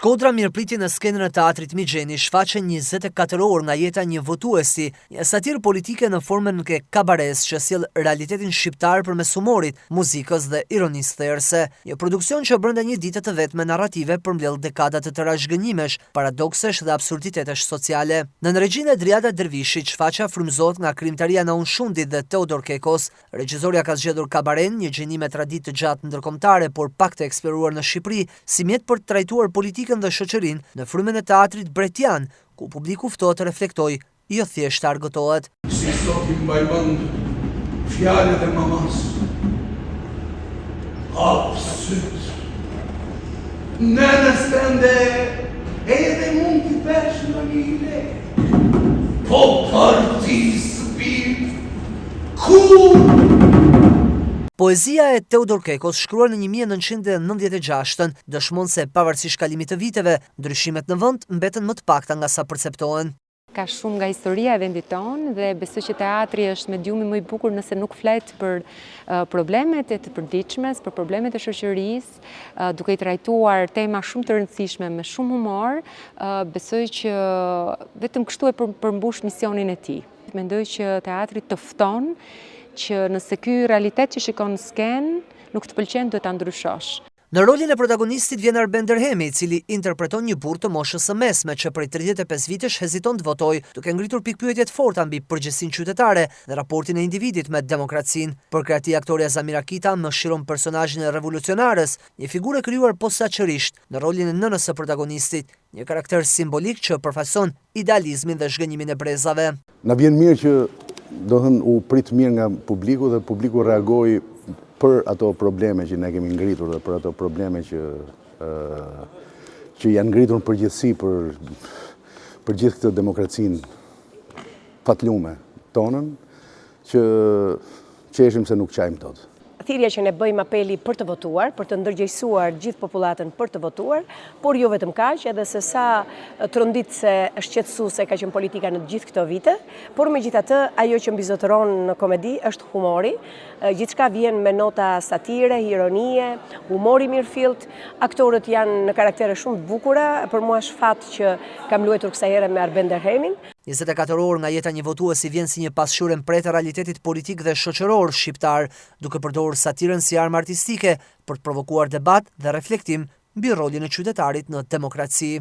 Shkodra mirëpriti në skenën e teatrit Migjeni shfaqe 24 orë nga jeta një votuesi, një satirë politike në formën ke kabares që sjell realitetin shqiptar përmes humorit, muzikës dhe ironisë thellëse. Një produksion që brenda një dite të vetme narrative përmbledh dekada të trashëgënjimesh, paradoksesh dhe absurditetesh sociale. Në regjinë e Driada Dervishi, shfaqja frymëzohet nga krijimtaria Naun Shundit dhe Teodor Kekos. Regjisorja ka zgjedhur kabaren, një gjeni me traditë të gjatë ndërkombëtare, por pak të eksploruar në Shqipëri, si mjet për të trajtuar politikën dhe shoqërinë në frymën e teatrit bretian, ku publiku ftohet të reflektojë, jo thjesht të argëtohet. Si sot i mbaj mend fjalët e mamas. Absurd. Nënës tënde edhe mund t'i pesh në një po partisë bir. Poezia e Teodor Kekos, shkruar në 1996, dëshmon se pavarësisht kalimit të viteve, ndryshimet në vend mbeten më të pakta nga sa perceptohen. Ka shumë nga historia e vendit tonë dhe besoj që teatri është mediumi më i bukur nëse nuk flet për problemet e të përditshmes, për problemet e shoqërisë, duke i trajtuar tema shumë të rëndësishme me shumë humor, besoj që vetëm kështu e përmbush misionin e tij. Mendoj që teatri të fton që nëse ky realitet që shikon në skenë nuk të pëlqen, duhet ta ndryshosh. Në rolin e protagonistit vjen Arben Derhemi, i cili interpreton një burr të moshës së mesme që prej 35 vitesh heziton të votojë, duke ngritur pikpyetje të forta mbi përgjegjësinë qytetare dhe raportin e individit me demokracinë. Për krahati aktoria Zamira Kita mëshiron personazhin e revolucionares, një figurë e krijuar posaçërisht në rolin e nënës së protagonistit, një karakter simbolik që përfaqëson idealizmin dhe zhgënjimin e brezave. Na vjen mirë që u prit mirë nga publiku dhe publiku reagoi për ato probleme që ne kemi ngritur dhe për ato probleme që janë ngritur në përgjithësi për gjithë këtë demokracinë fatlume tonën, që qeshim se nuk qajmë tot. Thirrja që ne bëjmë apeli për të votuar, për të ndërgjegjësuar gjithë popullatën për të votuar, por jo vetëm kaq, edhe se sa tronditse është qetësuese ka qenë politika në gjithë këto vite, por megjithatë ajo që mbizotëron në komedi është humori, gjithçka vjen me nota satire, ironie, humori mirëfillt, aktorët janë në karaktere shumë të bukura, për mua është fat që kam luajtur kësaj here me Arben Derhemin. 24 orë nga jeta një votuesi vjen si një pasqyrë mprehtë e realitetit politik dhe shoqëror shqiptar, duke përdorur satirën si armë artistike për të provokuar debat dhe reflektim mbi rolin e qytetarit në demokraci.